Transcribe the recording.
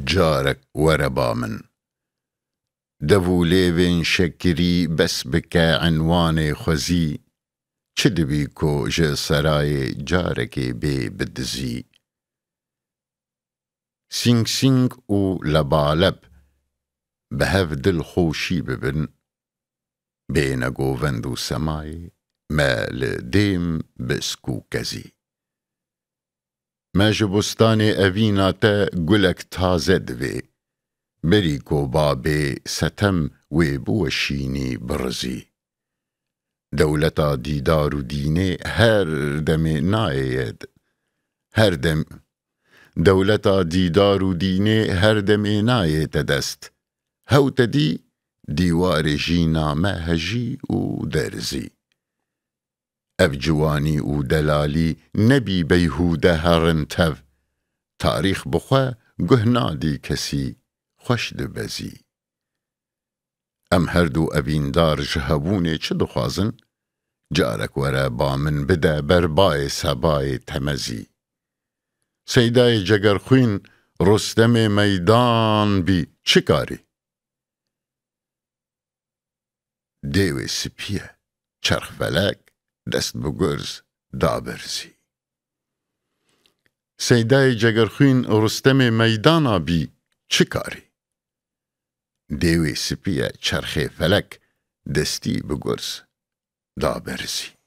جارك وربا من دفو ليفين شكري بس بكا عنوان خوزي چدبيكو جي سراي جارك بي بدزي سينك سينك و لبالب بهف دل خوشي ببن بين جوفندو سماي ما لديم بسكو كزي ما جبستاني أفينا تا قلك تازه دوي بريكو بابي ستم ويبوشيني برزي دولتا ديدار ديني هر دم نايد هر دم دولتا ديدار ديني هر دم نايد دست هو تدي ديوار جينا مهجي ودرزي أبجواني ودلالي نبي بيهوده هرنتف تاريخ بخوا قهنادي كسي خوش دبزي ام هردو أبين دار جهبوني چه دخوازن جارك ورا بامن بدا برباي سباي تمزي سيداي جگرخوين رستم ميدان بي چكاري ديوي سپيه چرخ فلك دست بگرز دابرزي سيداي جگرخوين رستم ميدانا بي چكاري ديوي سپيه چرخ فلك دستي بگرز دابرزي